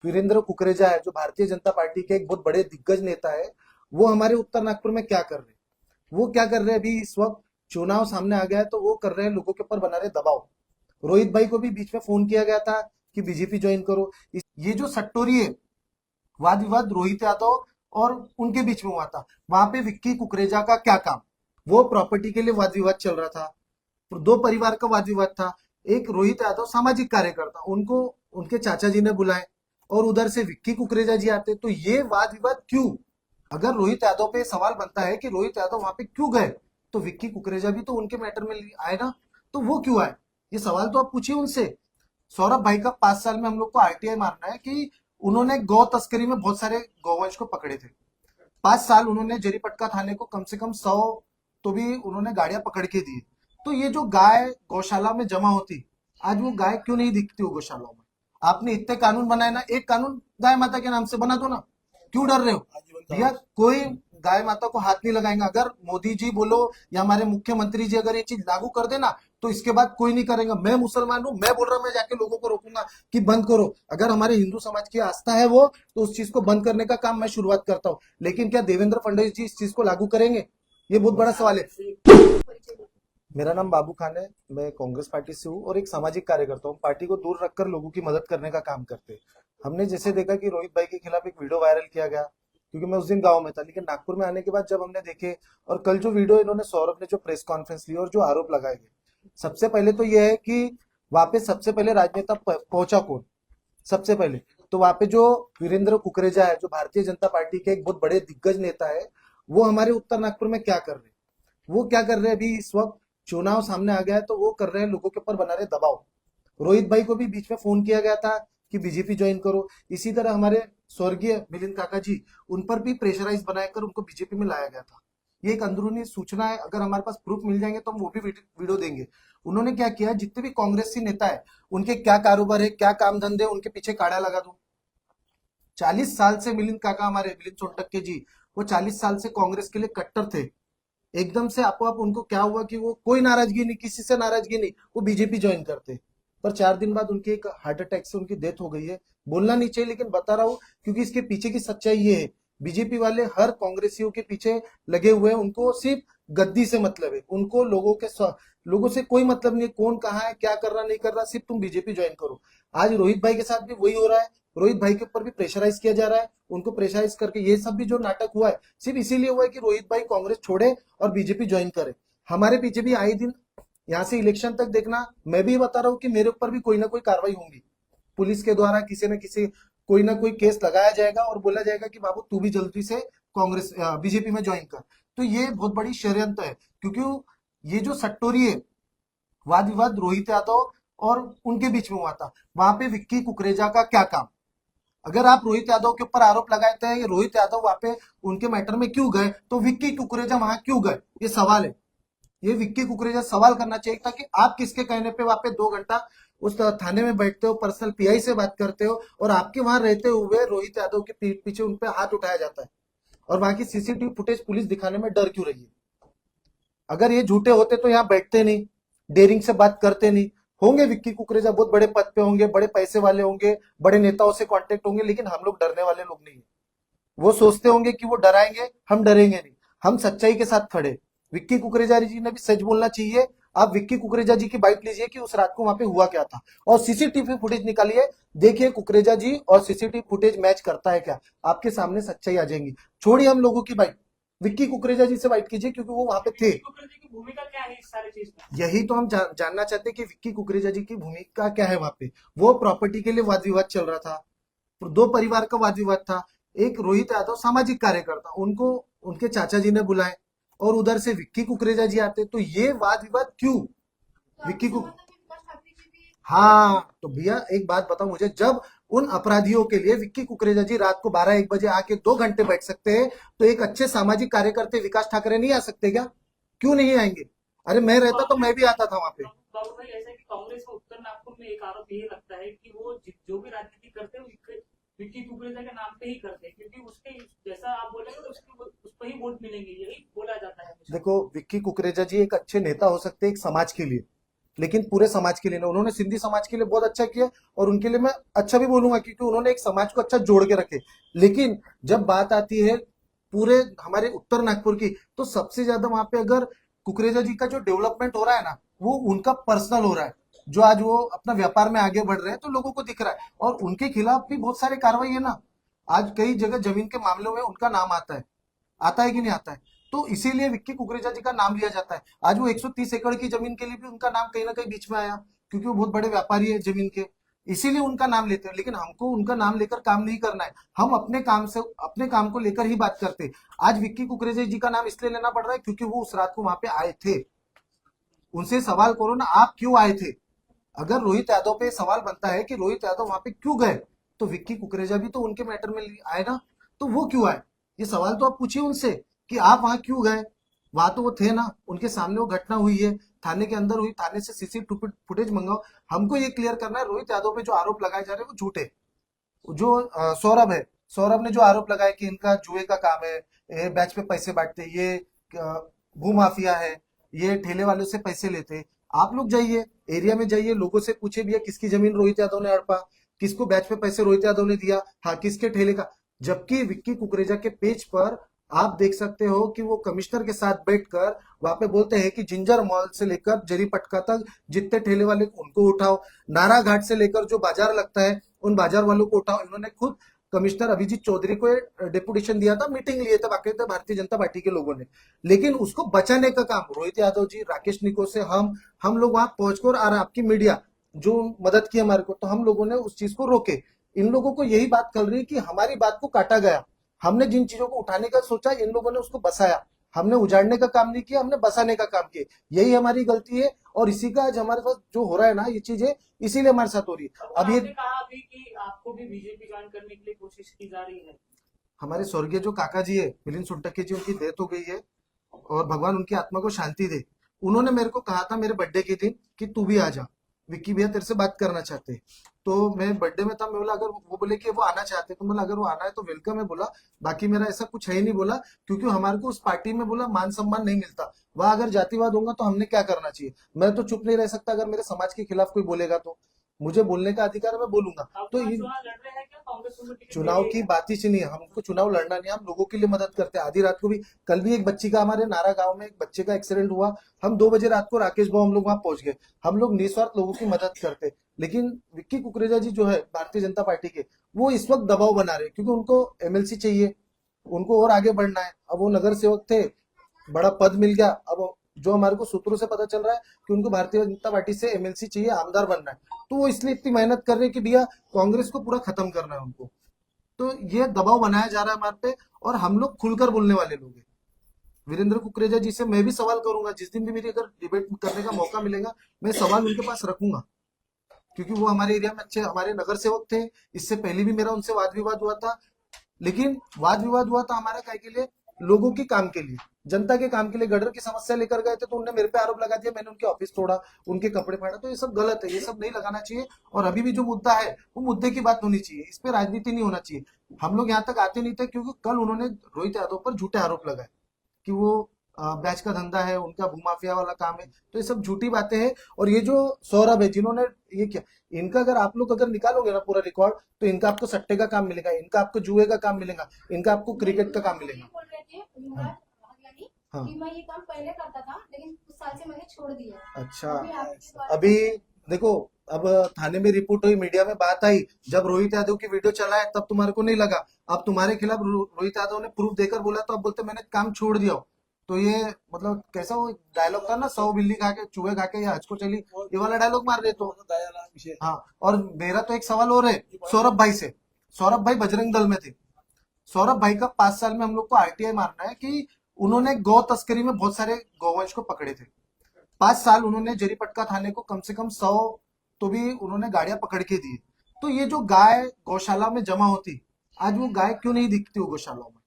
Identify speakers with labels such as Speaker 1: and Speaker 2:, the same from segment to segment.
Speaker 1: वीरेंद्र कुकरेजा है, जो भारतीय जनता पार्टी के एक बहुत बड़े दिग्गज नेता है, वो हमारे उत्तर नागपुर में क्या कर रहे हैं? वो क्या कर रहे हैं? अभी इस वक्त चुनाव सामने आ गया है तो वो कर रहे हैं, लोगों के ऊपर बना रहे दबाव। रोहित भाई को भी बीच में फोन किया गया था कि बीजेपी ज्वाइन करो। ये जो सट्टोरी है, वाद विवाद रोहित यादव और उनके बीच में हुआ था, वहां पे विक्की कुकरेजा का क्या काम? वो प्रॉपर्टी के लिए वाद विवाद चल रहा था, तो दो परिवार का वाद विवाद था। एक रोहित यादव सामाजिक कार्यकर्ता, उनको उनके चाचा जी ने बुलाए, और उधर से विक्की कुकरेजा जी आते, तो ये वाद विवाद क्यों? अगर रोहित यादव पे सवाल बनता है कि रोहित यादव वहां पे क्यों गए, तो विक्की कुकरेजा भी तो उनके मैटर में आए ना, तो वो क्यों आए? ये सवाल तो आप पूछिए उनसे। सौरभ भाई का 5 साल में हम लोग को आरटीआई मारना है कि उन्होंने गौ तस्करी में बहुत सारे गौवंश को पकड़े थे। 5 साल उन्होंने जरीपटका थाने को कम से कम 100 तो भी उन्होंने गाड़ियां पकड़ के दी। तो ये जो गाय गौशाला में जमा होती, आज वो गाय क्यों नहीं दिखती वो गौशालाओं में? आपने इतने कानून बनाए ना, एक कानून गाय माता के नाम से बना दो ना, क्यों डर रहे हो भैया? कोई गाय माता को हाथ नहीं लगाएंगे। अगर मोदी जी बोलो या हमारे मुख्यमंत्री जी अगर ये चीज लागू कर देना, तो इसके बाद कोई नहीं करेगा। मैं मुसलमान हूं, मैं बोल रहा हूं, मैं जाके लोगों को रोकूंगा कि बंद करो। अगर हमारे हिंदू समाज की आस्था है वो, तो उस चीज को बंद करने का काम मैं शुरुआत करता हूँ। लेकिन क्या देवेंद्र फडणवीस जी इस चीज को लागू करेंगे? ये बहुत बड़ा सवाल है। मेरा नाम बाबू खान है, मैं कांग्रेस पार्टी से हूँ और एक सामाजिक कार्यकर्ता हूँ। पार्टी को दूर रखकर लोगों की मदद करने का काम करते हैं। हमने जैसे देखा कि रोहित भाई के खिलाफ एक वीडियो वायरल किया गया, क्योंकि मैं उस दिन गांव में था, लेकिन नागपुर में आने के बाद जब हमने देखे, और कल जो वीडियो इन्होंने सौरभ ने जो प्रेस कॉन्फ्रेंस ली और जो आरोप लगाए गए, सबसे पहले तो यह है कि वहां पे सबसे पहले राजनेता पहुंचा कौन? सबसे पहले तो वहां पे जो वीरेंद्र कुकरेजा है, जो भारतीय जनता पार्टी के एक बहुत बड़े दिग्गज नेता है, वो हमारे उत्तर नागपुर में क्या कर रहे हैं? वो क्या कर रहे हैं? अभी इस वक्त चुनाव सामने आ गया है तो वो कर रहे हैं, लोगों के ऊपर बना रहे दबाव। रोहित भाई को भी बीच में फोन किया गया था कि बीजेपी ज्वाइन करो। इसी तरह हमारे स्वर्गीय मिलिंद काका जी, उन पर भी प्रेशराइज बनाकर उनको बीजेपी में लाया गया था। ये एक अंदरूनी सूचना है, अगर हमारे पास प्रूफ मिल जाएंगे तो हम वो भी वीडियो देंगे। उन्होंने क्या किया, जितने भी कांग्रेसी नेता है, उनके क्या कारोबार है, क्या काम धंधे, उनके पीछे काड़ा लगा दो। 40 साल से मिलिंद काका, हमारे मिलिंद सोनटक्के जी, वो 40 साल से कांग्रेस के लिए कट्टर थे। एकदम से आपो आप उनको क्या हुआ कि वो कोई नाराजगी नहीं, किसी से नाराजगी नहीं, वो बीजेपी ज्वाइन करते। पर 4 दिन बाद उनकी एक हार्ट अटैक से उनकी डेथ हो गई है। बोलना नहीं चाहिए लेकिन बता रहा हूं, क्योंकि इसके पीछे की सच्चाई ये है। बीजेपी वाले हर कांग्रेसियों के पीछे लगे हुए हैं, उनको सिर्फ गद्दी से मतलब है, उनको लोगों से कोई मतलब नहीं है, कौन कहाँ है, क्या कर रहा नहीं कर रहा, सिर्फ तुम बीजेपी ज्वाइन करो। आज रोहित भाई के साथ भी वही हो रहा है। रोहित भाई के ऊपर भी प्रेशराइज किया जा रहा है, उनको प्रेशराइज करके ये सब भी जो नाटक हुआ है, सिर्फ इसीलिए हुआ है कि रोहित भाई कांग्रेस छोड़े और बीजेपी ज्वाइन करे। हमारे पीछे भी आए दिन, यहाँ से इलेक्शन तक देखना, मैं भी बता रहा हूँ कि मेरे ऊपर भी कोई ना कोई कार्रवाई होगी। पुलिस के द्वारा किसी न किसी कोई ना कोई केस लगाया जाएगा और बोला जाएगा कि बाबू तू भी जल्दी से कांग्रेस बीजेपी में ज्वाइन कर। तो ये बहुत बड़ी षड्यंत्र है, क्योंकि ये जो सट्टोरी है, वाद विवाद रोहित यादव और उनके बीच में हुआ था, वहां पे विक्की कुकरेजा का क्या काम? अगर आप रोहित यादव के ऊपर आरोप लगाते हैं, रोहित यादव वहां पे उनके मैटर में क्यों गए, तो विक्की कुकरेजा वहां क्यों गए? ये सवाल है। ये विक्की कुकरेजा सवाल करना चाहिए था कि आप किसके कहने पे वहां पे 2 घंटा उस थाने में बैठते हो, पर्सनल पीआई से बात करते हो, और आपके वहां रहते हुए रोहित यादव के पीठ पीछे उनपे हाथ उठाया जाता है, और वहां की सीसीटीवी फुटेज पुलिस दिखाने में डर क्यों रही है? अगर ये झूठे होते तो यहाँ बैठते नहीं, डेयरिंग से बात करते नहीं। होंगे विक्की कुकरेजा बहुत बड़े पद पे होंगे, बड़े पैसे वाले होंगे, बड़े नेताओं से कांटेक्ट होंगे, लेकिन हम लोग डरने वाले लोग नहीं है। वो सोचते होंगे कि वो डराएंगे, हम डरेंगे नहीं। हम सच्चाई के साथ खड़े। विक्की कुकरेजा जी ने भी सच बोलना चाहिए। आप विक्की कुकरेजा जी की बाइट लीजिए कि उस रात को वहां पे हुआ क्या था, और सीसीटीवी फुटेज निकालिए, देखिए कुकरेजा जी और सीसीटीवी फुटेज मैच करता है क्या, आपके सामने सच्चाई आ जाएंगी। छोड़िए हम लोगों की बाइट, विक्की कुकरेजा जी से बाइट कीजिए, क्योंकि वो वहां पे थे। की भूमिका क्या है इस सारी चीज में, यही तो हम जानना चाहते हैं कि विक्की कुकरेजा जी की भूमिका क्या है वहां पे। वो प्रॉपर्टी के लिए वाद विवाद चल रहा था, दो परिवार का वाद विवाद था। एक रोहित यादव सामाजिक कार्यकर्ता, उनको उनके चाचा जी ने बुलाए, और उधर से विक्की कुकरेजा जी आते, तो ये वाद विवाद क्यों? विक्की कुक हाँ, तो भैया एक बात बताओ मुझे, जब उन अपराधियों के लिए विक्की कुकरेजा जी रात को 12-1 बजे आके 2 घंटे बैठ सकते हैं, तो एक अच्छे सामाजिक कार्यकर्ता विकास ठाकरे नहीं आ सकते क्या? क्यों नहीं आएंगे? अरे मैं रहता तो मैं भी आता था वहां पे। बाबू भाई, ऐसा है कि कांग्रेस को उत्तर नागपुर में एक आरोप ये लगता है कि वो जो भी राजनीति करते हैं विक्की कुकरेजा के नाम पे ही करते हैं, क्योंकि उसके जैसा आप बोलेंगे तो उसके उस पर ही वोट मिलेंगे, यही बोला जाता है। देखो, विक्की कुकरेजा जी एक अच्छे नेता हो सकते हैं एक समाज के लिए, लेकिन पूरे समाज के लिए नहीं। उन्होंने सिंधी समाज के लिए बहुत अच्छा किया और उनके लिए मैं अच्छा भी बोलूंगा, क्योंकि उन्होंने एक समाज को अच्छा जोड़ के रखे। लेकिन जब बात आती है पूरे हमारे उत्तर नागपुर की, तो सबसे ज्यादा वहां पे अगर कुकरेजा जी का जो डेवलपमेंट हो रहा है ना, वो उनका पर्सनल हो रहा है। जो आज वो अपना व्यापार में आगे बढ़ रहे हैं तो लोगों को दिख रहा है, और उनके खिलाफ भी बहुत सारे कार्रवाई है ना। आज कई जगह जमीन के मामलों में उनका नाम आता है कि नहीं आता है? तो इसीलिए विक्की कुकरेजा जी का नाम लिया जाता है। आज वो 130 एकड़ की जमीन के लिए भी उनका नाम कहीं ना कहीं बीच में आया, क्योंकि वो बहुत बड़े व्यापारी है जमीन के, इसीलिए उनका नाम लेते हैं। लेकिन हमको उनका नाम लेकर काम नहीं करना है, हम अपने काम को लेकर ही बात करते हैं। आज विक्की कुकरेजा जी का नाम इसलिए लेना पड़ रहा है क्योंकि वो उस रात को वहां पे आए थे। उनसे सवाल करो ना, आप क्यों आए थे? अगर रोहित यादव पे सवाल बनता है कि रोहित यादव वहां पे क्यों गए, तो विक्की कुकरेजा भी तो उनके मैटर में आए ना। तो वो क्यों आए, ये सवाल तो आप पूछिए उनसे कि आप वहां क्यों गए। वहां तो वो थे ना, उनके सामने वो घटना हुई है, थाने के अंदर हुई, थाने से सीसीटीवी फुटेज मंगाओ। हमको ये क्लियर करना है रोहित यादव पे जो आरोप लगाए जा रहे हैं वो झूठे। जो सौरभ है, सौरभ ने जो आरोप लगाया कि इनका जुए का काम है, ये बैच पे पैसे बांटते, ये भू माफिया है, ये ठेले वालों से पैसे लेते। आप लोग जाइए, एरिया में जाइए, लोगों से पूछिए भैया किसकी जमीन रोहित यादव ने हड़पा, किसको बैच पे पैसे रोहित यादव ने दिया, हाँ किसके ठेले का। जबकि विक्की कुकरेजा के पेज पर आप देख सकते हो कि वो कमिश्नर के साथ बैठकर वहां पे बोलते हैं कि जिंजर मॉल से लेकर जरी पटका तक जितने ठेले वाले उनको उठाओ, नारा घाट से लेकर जो बाजार लगता है उन बाजार वालों को उठाओ। इन्होंने खुद कमिश्नर अभिजीत चौधरी को डेपुटेशन दिया था, मीटिंग लिए थे बाकायदा भारतीय जनता पार्टी के लोगों ने। लेकिन उसको बचाने का काम रोहित यादव जी, राकेश निको से हम लोग वहां पहुंचकर, और आपकी मीडिया जो मदद की हमारे को, तो हम लोगों ने उस चीज को रोके। इन लोगों को यही बात खल रही है कि हमारी बात को काटा गया। हमने जिन चीजों को उठाने का सोचा, इन लोगों ने उसको बसाया। हमने उजाड़ने का काम नहीं किया, हमने बसाने का काम किया। यही हमारी गलती है, और इसी का आज हमारे साथ जो हो रहा है ना ये चीजें, इसीलिए हमारे साथ हो रही है।
Speaker 2: और
Speaker 1: अब ये
Speaker 2: आपने कहा अभी कि आपको भी बीजेपी ज्वाइन करने के लिए कोशिश की जा रही है।
Speaker 1: हमारे स्वर्गीय जो काका जी है मिलिंद सुंटक्के जी, उनकी डेथ हो गई है, और भगवान उनकी आत्मा को शांति दे। उन्होंने मेरे को कहा था मेरे बर्थडे के दिन कि तू भी आ जा, विक्की भैया तेरे से बात करना चाहते हैं। तो मैं बर्थडे में था, मैं बोला अगर वो बोले कि वो आना चाहते हैं, तो बोला अगर वो आना है तो वेलकम है बोला। बाकी मेरा ऐसा कुछ है ही नहीं बोला, क्योंकि हमारे को उस पार्टी में बोला मान सम्मान नहीं मिलता। वह अगर जातिवाद होगा तो हमने क्या करना चाहिए? मैं तो चुप नहीं रह सकता, अगर मेरे समाज के खिलाफ कोई बोलेगा तो मुझे बोलने का अधिकार है, मैं बोलूंगा।
Speaker 2: आप
Speaker 1: तो
Speaker 2: वहाँ
Speaker 1: ये
Speaker 2: चुनाव लड़ रहे हैं क्या? कांग्रेस को टिकट दे
Speaker 1: चुनाव
Speaker 2: रही
Speaker 1: की
Speaker 2: है?
Speaker 1: बात ही नहीं है, हमको चुनाव लड़ना नहीं है, हम लोगों के लिए मदद करते हैं। आधी रात को भी, कल भी एक बच्ची का, हमारे नारा गांव में एक बच्चे का एक्सीडेंट हुआ, हम 2 बजे रात को राकेश भाव हम लोग वहां पहुंच गए। हम लोग निस्वार्थ लोगों की मदद करते। लेकिन विक्की कुकरेजा जी जो है भारतीय जनता पार्टी के, वो इस वक्त दबाव बना रहे हैं, क्योंकि उनको एमएलसी चाहिए, उनको और आगे बढ़ना है। अब वो नगर सेवक थे, बड़ा पद मिल गया। अब जो हमारे को सूत्रों से पता चल रहा है कि उनको भारतीय जनता पार्टी से एमएलसी चाहिए, आमदार बनना है। तो वो इसलिए इतनी मेहनत कर रहे हैं कि भैया कांग्रेस को पूरा खत्म करना है उनको। तो ये दबाव बनाया जा रहा है हमारे पे, और हम लोग खुलकर बोलने वाले लोग हैं। वीरेंद्र कुकरेजा जी से मैं भी सवाल करूंगा, जिस दिन भी मेरी अगर डिबेट करने का मौका मिलेगा, मैं सवाल उनके पास रखूंगा, क्योंकि वो हमारे एरिया में अच्छे हमारे नगर सेवक थे। इससे पहले भी मेरा उनसे वाद विवाद हुआ था, लेकिन वाद विवाद हुआ था हमारा काय के लिए, लोगों के काम के लिए, जनता के काम के लिए। गडर की समस्या लेकर गए थे तो उन्होंने मेरे पे आरोप लगा दिया, मैंने उनके ऑफिस तोड़ा, उनके कपड़े फाड़ा। तो ये सब गलत है, ये सब नहीं लगाना चाहिए। और अभी भी जो मुद्दा है वो मुद्दे की बात होनी चाहिए, इस पे राजनीति नहीं होना चाहिए। हम लोग यहाँ तक आते नहीं थे, क्योंकि कल उन्होंने रोहित यादव पर झूठे आरोप लगाए कि वो बैच का धंधा है, उनका भूमाफिया वाला काम है। तो ये सब झूठी बातें हैं। और ये जो सौरभ है जिन्होंने ये किया, इनका अगर आप लोग अगर निकालोगे ना पूरा रिकॉर्ड, तो इनका आपको सट्टे का काम मिलेगा, इनका आपको जुए का काम मिलेगा, इनका आपको
Speaker 3: नहीं,
Speaker 1: क्रिकेट का
Speaker 3: मुझे
Speaker 1: काम
Speaker 3: ये
Speaker 1: मिलेगा।
Speaker 3: बोल रहे थे
Speaker 1: हाँ, हाँ।
Speaker 3: कि मैं ये काम पहले करता था, लेकिन कुछ साल से मैंने छोड़ दिया।
Speaker 1: अच्छा,
Speaker 3: अभी आपके द्वारा
Speaker 1: अभी देखो, अब थाने में रिपोर्ट हुई, मीडिया में बात आई, जब रोहित यादव की वीडियो चला है तब तुम्हारे को नहीं लगा। अब तुम्हारे खिलाफ रोहित यादव ने प्रूफ देकर बोला, तो अब बोलते मैंने काम छोड़ दिया हो। तो ये मतलब कैसा वो डायलॉग था ना, 100 बिल्ली खा के चूहे खा के या हज को चली, ये वाला डायलॉग मार रहे तो। हाँ, और मेरा तो एक सवाल और है सौरभ भाई से। सौरभ भाई बजरंग दल में थे। सौरभ भाई का 5 साल में हम लोग को आरटीआई मारना है कि उन्होंने गौ तस्करी में बहुत सारे गौवंश को पकड़े थे। 5 साल उन्होंने जरीपटका थाने को कम से कम 100 तो भी उन्होंने गाड़ियां पकड़ के दी। तो ये जो गाय गौशाला में जमा होती, आज वो गाय क्यों नहीं दिखती वो गौशालाओं में?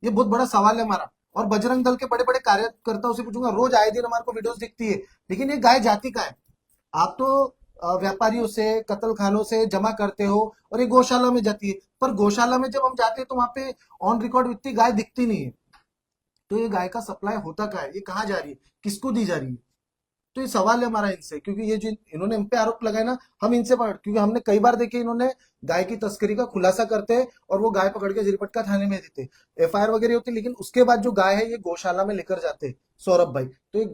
Speaker 1: ये बहुत बड़ा सवाल है हमारा। और बजरंग दल के बड़े बड़े कार्यकर्ताओं से पूछूंगा, रोज आए दिन हमारे को वीडियोस दिखती है, लेकिन ये गाय जाती का है? आप तो व्यापारियों से, कत्ल खानों से जमा करते हो, और ये गौशाला में जाती है। पर गौशाला में जब हम जाते हैं तो वहां पे ऑन रिकॉर्ड इतनी गाय दिखती नहीं है। तो ये गाय का सप्लाई होता क्या है, ये कहाँ जा रही है, किसको दी जा रही है? तो ये सवाल है हमारा इनसे, क्योंकि ये जो इन्होंने हम पे आरोप लगाए ना, हम इनसे क्योंकि हमने कई बार देखे इन्होंने गाय की तस्करी का खुलासा करते हैं और वो गाय पकड़ के जिरपटका थाने में देते, एफआईआर वगैरह होती, लेकिन उसके बाद जो गाय है ये गौशाला में लेकर जाते हैं सौरभ भाई। तो ये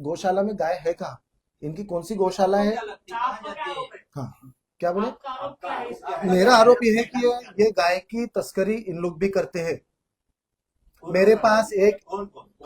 Speaker 1: गौशाला में गाय है कहाँ, इनकी कौन सी गौशाला है?
Speaker 2: आपका क्या आरोप है?
Speaker 1: हाँ, क्या बोले?
Speaker 2: आपका आरोप क्या है इस पे?
Speaker 1: मेरा आरोप यह है कि ये गाय की तस्करी इन लोग भी करते हैं। मेरे पास एक,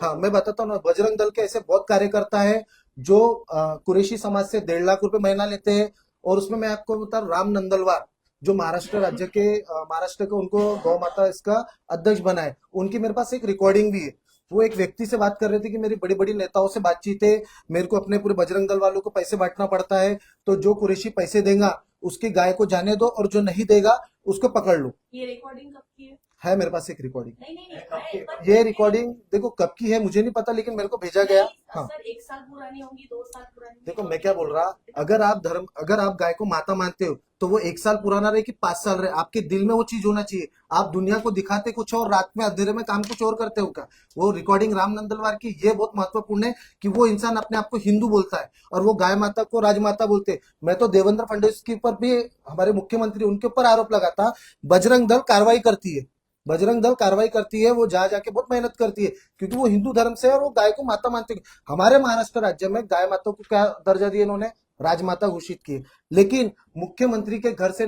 Speaker 1: हाँ मैं बताता हूँ ना, बजरंग दल के ऐसे बहुत कार्यकर्ता है जो कुरैशी समाज से 1.5 लाख रुपए महीना लेते हैं। और उसमें मैं आपको बता, राम नंदलवार जो महाराष्ट्र राज्य के महाराष्ट्र के उनको गौ माता इसका अध्यक्ष बनाए, उनकी मेरे पास एक रिकॉर्डिंग भी है। वो एक व्यक्ति से बात कर रहे थे कि मेरी बड़ी बड़ी नेताओं से बातचीत है, मेरे को अपने पूरे बजरंग दल वालों को पैसे बांटना पड़ता है, तो जो कुरैशी पैसे देगा उसकी गाय को जाने दो और जो नहीं देगा उसको पकड़ लो।
Speaker 2: ये रिकॉर्डिंग कब की
Speaker 1: है मेरे पास एक रिकॉर्डिंग।
Speaker 2: नहीं नहीं नहीं, मैं एक बार-
Speaker 1: ये रिकॉर्डिंग देखो कब की है मुझे नहीं पता, लेकिन मेरे को भेजा गया।
Speaker 2: नहीं,
Speaker 1: हाँ
Speaker 2: सर 1 साल पुरानी होंगी, 2 साल पुरानी होंगी।
Speaker 1: देखो मैं क्या बोल रहा, अगर आप गाय को माता मानते हो तो वो 1 साल पुराना रहे कि 5 साल रहे, आपके दिल में वो चीज होना चाहिए। आप दुनिया को दिखाते कुछ और, रात में अंधेरे में काम कुछ और करते हो क्या? वो रिकॉर्डिंग राम नंदलवार की ये बहुत महत्वपूर्ण है कि वो इंसान अपने आप को हिंदू बोलता है और वो गाय माता को राजमाता बोलते हैं। मैं तो देवेंद्र फडणवीस के ऊपर भी, हमारे मुख्यमंत्री, उनके ऊपर आरोप लगाता। बजरंग दल कार्रवाई करती है, बजरंग दल कार्रवाई करती है, वो जा जाके बहुत मेहनत करती है क्योंकि वो हिंदू धर्म से है और वो गाय को माता मानते हैं। हमारे महाराष्ट्र राज्य में गाय माता को क्या दर्जा दिया इन्होंने? राजमाता घोषित की। लेकिन मुख्यमंत्री के घर से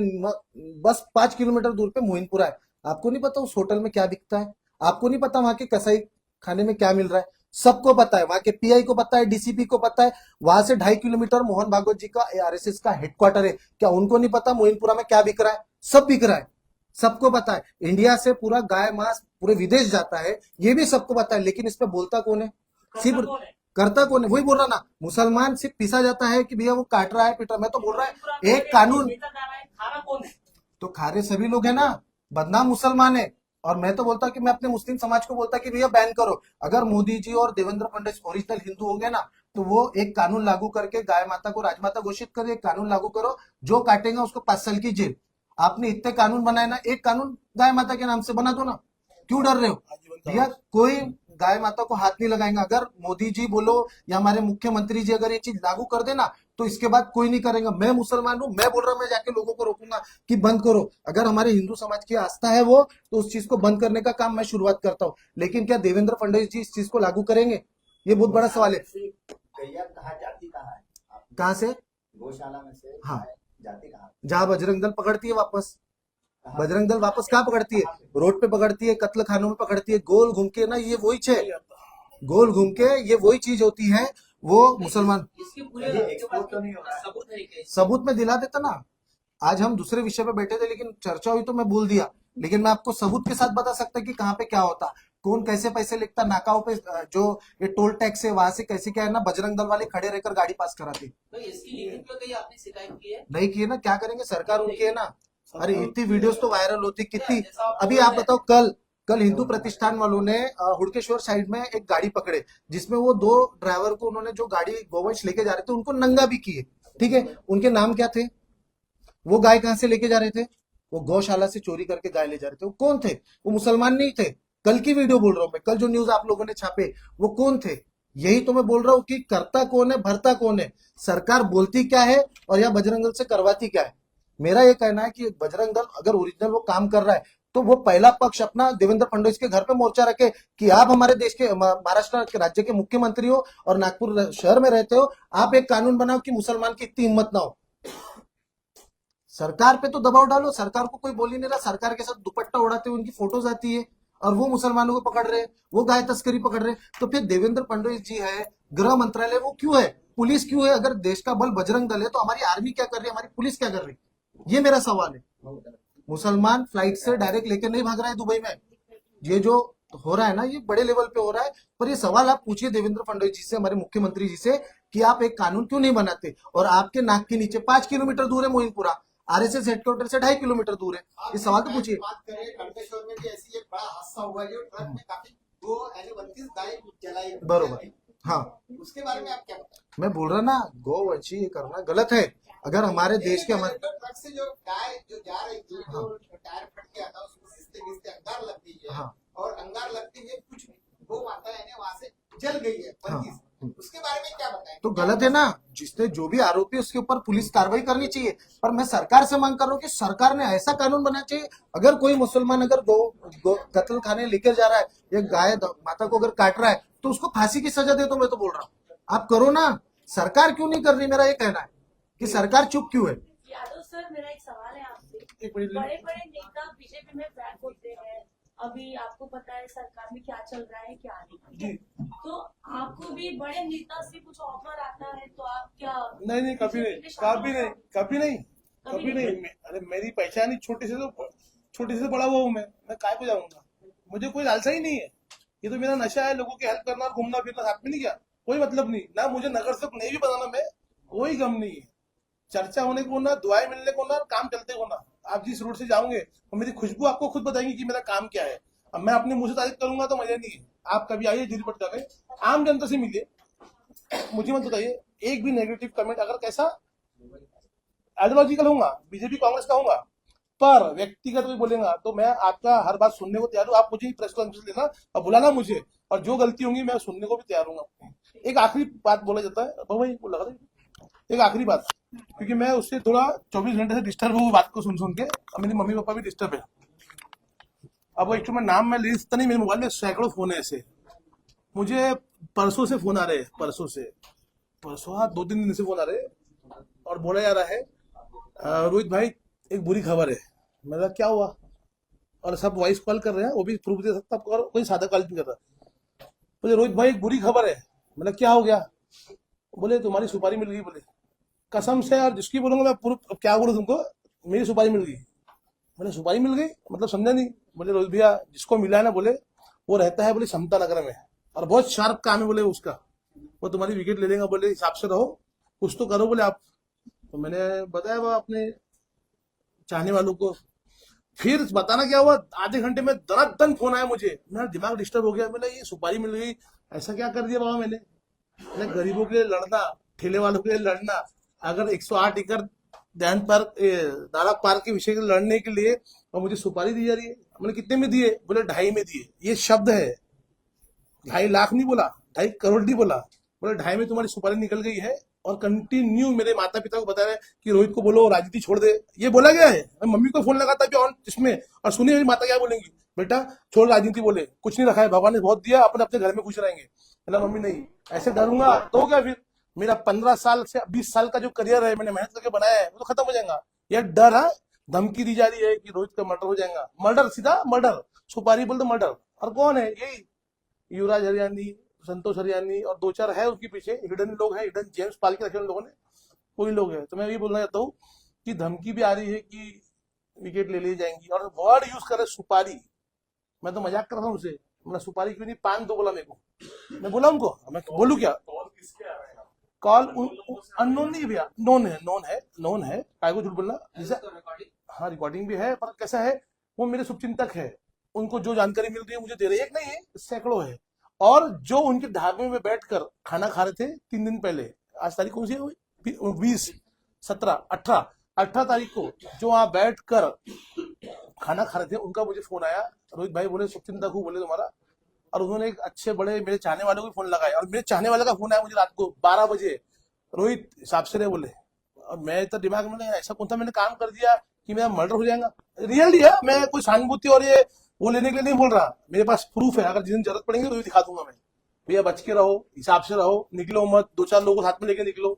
Speaker 1: बस 5 किलोमीटर दूर पे मोहिनपुरा है। आपको नहीं पता उस होटल में क्या बिकता है? आपको नहीं पता वहां के कसाई खाने में क्या मिल रहा है? सबको पता है, वहां के पीआई को पता है, डीसीपी को पता है। वहां से 2.5 किलोमीटर मोहन भागवत जी का आरएसएस का हेडक्वार्टर है। क्या उनको नहीं पता मोहिनपुरा में क्या बिक रहा है? सब बिक रहा है, सबको पता है। इंडिया से पूरा गाय मांस पूरे विदेश जाता है, ये भी सबको पता है। लेकिन इस पे बोलता कौन है? सिर्फ
Speaker 2: कौन है?
Speaker 1: करता कौन है? वही बोल रहा ना, मुसलमान सिर्फ पीसा जाता है कि भैया वो काट रहा है, पीट रहा है। मैं तो बोल रहा है एक कानून,
Speaker 2: बेचा जा रहा है, खाना कौन है?
Speaker 1: तो खारे सभी लोग है ना, बदनाम मुसलमान है। और मैं तो बोलता कि मैं अपने मुस्लिम समाज को बोलता कि भैया बैन करो। अगर मोदी जी और देवेंद्र फडणवीस ओरिजिनल हिंदू होंगे ना, तो वो एक कानून लागू करके गाय माता को राजमाता घोषित करे, एक कानून लागू करो, जो काटेगा उसको 5 साल की जेल। आपने इतने कानून बनाए ना, एक कानून गाय माता के नाम से बना दो ना, क्यों डर रहे हो भैया? कोई गाय माता को हाथ नहीं लगाएंगे। अगर मोदी जी बोलो या हमारे मुख्यमंत्री जी अगर ये चीज लागू कर देना, तो इसके बाद कोई नहीं करेगा। मैं मुसलमान हूं, मैं बोल रहा हूं, मैं जाके लोगों को रोकूंगा कि बंद करो। अगर हमारे हिंदू समाज की आस्था है वो, तो उस चीज को बंद करने का काम मैं शुरुआत करता हूँ। लेकिन क्या देवेंद्र फडणवीस जी इस चीज को लागू करेंगे? ये बहुत बड़ा सवाल है।
Speaker 4: गैया कहाँ जाती कहाँ है?
Speaker 1: कहाँ से?
Speaker 4: गौशाला में से
Speaker 1: हाँ।
Speaker 4: गाय जाती कहाँ?
Speaker 1: जहां बजरंग दल पकड़ती है वापस।
Speaker 4: कहाँ?
Speaker 1: बजरंग दल वापस कहाँ पकड़ती है? रोड पे पकड़ती है, कत्ल खानों में पकड़ती है, गोल घूम के ना, ये वही है, गोल घूम के ये वही चीज होती है। वो मुसलमान
Speaker 2: इसके पूरे
Speaker 4: ये एक्सपोर्ट तो नहीं हो रहा है?
Speaker 2: सबूत है क्या?
Speaker 1: सबूत में दिला देता ना। आज हम दूसरे विषय पे बैठे थे, लेकिन चर्चा हुई तो मैं बोल दिया। लेकिन मैं आपको सबूत के साथ बता सकता कि कहाँ पे क्या होता, कौन कैसे पैसे लिखता, नाकाओं पे जो ये टोल टैक्स है वहां से कैसे क्या है ना, बजरंग दल वाले खड़े रहकर गाड़ी पास कराते।
Speaker 2: तो इसकी लिखित में कहीं आपने शिकायत की है?
Speaker 1: नहीं किए ना, क्या करेंगे, सरकार उनकी है ना। अरे इतनी वीडियोस तो वायरल होती कितनी। अभी आप बताओ, कल हिंदू प्रतिष्ठान वालों ने हुड़केश्वर साइड में एक गाड़ी पकड़े, जिसमें वो 2 ड्राइवर को उन्होंने जो गाड़ी गोवंश लेके जा रहे थे उनको नंगा भी किए। ठीक है, उनके नाम क्या थे? वो गाय कहां से लेके जा रहे थे? वो गौशाला से चोरी करके गाय ले जा रहे थे। वो कौन थे? वो मुसलमान नहीं थे। कल की वीडियो बोल रहा हूं मैं, कल जो न्यूज आप लोगों ने छापे वो कौन थे? यही तो मैं बोल रहा हूं कि करता कौन है, भरता कौन है, सरकार बोलती क्या है और या बजरंग दल से करवाती क्या है। मेरा ये कहना है कि बजरंग दल अगर ओरिजिनल वो काम कर रहा है, तो वो पहला पक्ष अपना देवेंद्र फडणवीस के घर पे मोर्चा रखे कि आप हमारे देश के महाराष्ट्र के राज्य के मुख्यमंत्री हो और नागपुर शहर में रहते हो, आप एक कानून बनाओ कि मुसलमान की इतनी हिम्मत ना हो। सरकार पे तो दबाव डालो, सरकार को कोई बोल ही नहीं रहा। सरकार के साथ दुपट्टा उड़ाते हुए उनकी फोटोज आती है और वो मुसलमानों को पकड़ रहे हैं, वो गाय तस्करी पकड़ रहे हैं। तो फिर देवेंद्र फडणवीस जी है, गृह मंत्रालय वो क्यों है, पुलिस क्यों है? अगर देश का बल बजरंग दल है तो हमारी आर्मी क्या कर रही है, हमारी पुलिस क्या कर रही है? ये मेरा सवाल है। मुसलमान फ्लाइट से डायरेक्ट लेकर नहीं भाग रहा है दुबई में। ये जो हो रहा है ना, ये बड़े लेवल पे हो रहा है। पर ये सवाल आप पूछिए देवेंद्र फडणवीस जी से, हमारे मुख्यमंत्री जी से, कि आप एक कानून क्यों नहीं बनाते? और आपके नाक के नीचे 5 किलोमीटर दूर है मोहिनपुरा, आरएसएस हेडक्वार्टर से 2.5 किलोमीटर दूर है। ये सवाल तो पूछिए।
Speaker 4: बात करें खड़गेश्वर में भी ऐसी एक बड़ा हादसा हुआ है, जो ट्रक में काफी 32 गाय जलाई है।
Speaker 1: बरोबर, हाँ।
Speaker 4: उसके बारे में आप क्या बताएं?
Speaker 1: मैं बोल रहा ना, गौवंशी ये करना गलत है। अगर हमारे देश के हमारे
Speaker 4: ट्रक से जो गाय जो जा रही थी, जो टायर फट गया था, उसको घिसते घिसते अंगार लगती है।
Speaker 1: हाँ।
Speaker 4: और अंगार लगते हुए कुछ गौ माता है वहां से जल गई है 32। उसके बारे में क्या बताएं?
Speaker 1: तो गलत है ना। जिसने जो भी आरोपी है उसके ऊपर पुलिस कार्रवाई करनी चाहिए। पर मैं सरकार से मांग कर रहा हूँ कि सरकार ने ऐसा कानून बनाना चाहिए, अगर कोई मुसलमान अगर कत्ल खाने लेकर जा रहा है या गाय माता को अगर काट रहा है तो उसको फांसी की सजा दे। तो मैं तो बोल रहा हूँ आप करो ना, सरकार क्यों नहीं कर रही? मेरा ये कहना है कि सरकार चुप क्यों है।
Speaker 5: यादव सर, मेरा एक सवाल है आपसे।
Speaker 2: एक मिनट
Speaker 5: बड़े बड़े नेता बीजेपी में बैक होते हैं, अभी आपको पता है सरकार में क्या चल रहा है क्या नहीं,
Speaker 2: जी
Speaker 5: तो आपको भी बड़े नेता से कुछ ऑफर आता है तो आप क्या?
Speaker 6: नहीं नहीं, कभी नहीं,
Speaker 5: बीजेपी में
Speaker 6: कभी नहीं, कभी नहीं, कभी नहीं। अरे मेरी पहचान ही छोटे से बड़ा हुआ हूँ मैं काय को जाऊंगा? मुझे कोई लालसा ही नहीं है। ये तो मेरा नशा है, लोगों की हेल्प करना और घूमना फिरना, साथ में नहीं क्या कोई मतलब नहीं ना। मुझे नगर से नहीं भी बनाना में कोई गम नहीं है। चर्चा होने को ना, दुआएं मिलने को ना, काम चलते को ना। आप जिस रूट से जाओगे तो मेरी खुशबू आपको खुद बताएंगी कि मेरा काम क्या है। अब मैं अपने मुंह से तारीफ करूंगा तो मजा नहीं है। आप कभी आइए दिल्ली पट जाके आम जनता से मिलिए, मुझे मत बताइए एक भी नेगेटिव कमेंट अगर कैसा आइडियोलॉजिकल होगा, बीजेपी कांग्रेस का होगा, पर व्यक्तिगत कोई बोलेगा तो मैं आपका हर बात सुनने को तैयार हूँ। आप मुझे प्रेस कॉन्फ्रेंस लेना और बुलाना मुझे, और जो गलती होंगी मैं सुनने को भी तैयार हूँ। एक आखिरी बात बोला जाता है भाई, वो लगा दे एक आखिरी बात, क्योंकि मैं उससे थोड़ा 24 घंटे से डिस्टर्ब हूँ बात को सुन सुन के, और मेरी मम्मी पापा भी डिस्टर्ब है। अब वो एक्चुअली नाम में लिस्ट नहीं, मेरे मोबाइल में सैकड़ों फोन है ऐसे। मुझे परसों से फोन आ रहे हैं, परसों हाँ 2-3 दिन से फोन आ रहे हैं और बोला जा रहा है रोहित भाई एक बुरी खबर है। मेरा क्या हुआ? और सब वॉइस कॉल कर रहे हैं, वो भी प्रूफ दे सकता आपको, कोई सादा कॉल नहीं कर रहा। बोले रोहित भाई एक बुरी खबर है। मतलब क्या हो गया? बोले तुम्हारी सुपारी मिल गई। बोले कसम से यार, जिसकी बोलूंगा मैं प्रूफ क्या बोलूं तुमको, मेरी सुपारी मिल गई। बोले सुपारी मिल गई मतलब समझा नहीं। बोले रोहित भैया जिसको मिला है ना, बोले वो रहता है बोले समता नगर में, और बहुत शार्प काम है बोले उसका, वो तुम्हारी विकेट ले लेगा। बोले हिसाब से रहो, कुछ तो करो बोले आप। तो मैंने बताया वो अपने चाहने वालों को। फिर बताना क्या हुआ, आधे घंटे में दन फोन आया मुझे, मेरा दिमाग डिस्टर्ब हो गया। मैंने ये सुपारी मिल गई, ऐसा क्या कर दिया बाबा मैंने गरीबों के लिए लड़ना, ठेले वालों के लिए लड़ना, अगर 108 एकड़ दारा पार्क के विषय लड़ने के लिए, और मुझे सुपारी दी जा रही है। मैंने कितने में दिए? बोले 2.5 में दिए। ये शब्द है, 2.5 लाख नहीं बोला, 2.5 करोड़ नहीं बोला। बोले 2.5 में तुम्हारी सुपारी निकल गई है। और कंटिन्यू मेरे माता पिता को बता रहे कि रोहित को बोलो राजनीति छोड़ दे, ये बोला गया है। मैं मम्मी को फोन लगाता भी ऑन इसमें, और सुनिए मेरी माता क्या बोलेंगी, बेटा छोड़ राजनीति, बोले कुछ नहीं रखा है, भगवान ने बहुत दिया, अपने अपने घर में खुश रहेंगे। बोला मम्मी नहीं, ऐसे डरूंगा तो क्या फिर मेरा 15 साल से 20 साल का जो करियर है, मैंने मेहनत करके बनाया है, वो तो खत्म हो जाएगा। यह डर है, धमकी दी जा रही है कि रोहित का मर्डर हो जाएगा। मर्डर, सीधा मर्डर, सुपारी बोल तो मर्डर। और कौन है? यही युवराज हरियाणी, संतोष हरियाणी और 2-4 है उसके पीछे, हिडन लोग हैं, हिडन जेम्स पाल के रखे लोगों ने, कोई लोग हैं। तो मैं ये बोलना चाहता हूँ कि धमकी भी आ रही है कि विकेट ले ली जाएंगी, और वर्ड यूज करे सुपारी। मैं तो मजाक कर रहा हूँ उसे, मैं सुपारी क्यों नहीं, पान दो बोला मेरे को। मैं बोला उनको, मैं बोलू क्या? कॉल अननोन नहीं भैया, नोन है काय को झूठ बोलना। जैसे हाँ रिकॉर्डिंग भी है, पर कैसा है वो मेरे शुभचिंतक है, उनको जो जानकारी मिल रही है मुझे दे रहे हैं, एक नहीं है सैकड़ों है। और जो उनके ढाबे में बैठकर खाना खा रहे थे 3 दिन पहले, आज तारीख कौन सी है? 20, 17, 18 तारीख को जो वहां बैठ कर खाना खा रहे थे, उनका मुझे फोन आया, रोहित भाई बोले शुभचिंतक हूँ बोले तुम्हारा। और उन्होंने एक अच्छे बड़े मेरे चाहने वालों को फोन लगाया, और मेरे चाहने वाले का फोन आया मुझे रात को 12 बजे, रोहित हिसाब से रहे बोले। और मैं तो दिमाग में ऐसा कौन सा मैंने काम कर दिया कि मेरा मर्डर हो जाएगा? रियली है, मैं कोई सहानुभूति और ये वो लेने के लिए नहीं बोल रहा, मेरे पास प्रूफ है। अगर जिस दिन जरूरत पड़ेगी तो ये दिखा दूंगा मैं। भैया बच के रहो, हिसाब से रहो, निकलो मत, 2-4 लोगों को साथ में लेके निकलो,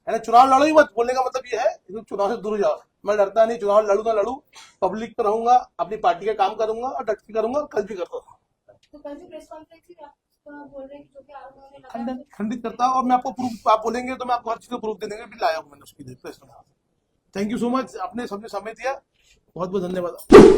Speaker 6: है ना। चुनाव लड़ो ही मत, बोलने का मतलब ये है चुनाव से दूर हो जाओ। मैं डरता नहीं, चुनाव लड़ू ना लड़ू, पब्लिक पर रहूंगा, अपनी पार्टी का काम करूंगा और डट के करूंगा, और कल भी करता हूँ।
Speaker 3: तो कल जो प्रेस कॉन्फ्रेंस थी आप बोल रहे हैं कि जो भी आरोप उन्होंने लगाया,
Speaker 1: खंडित करता हूँ, और मैं आपको प्रूफ, आप बोलेंगे तो मैं आपको हर चीज को प्रूफ दे देंगे, भी लाया हूँ मैंने उसकी प्रेस में। थैंक यू सो मच, आपने सबने समय दिया, बहुत बहुत धन्यवाद।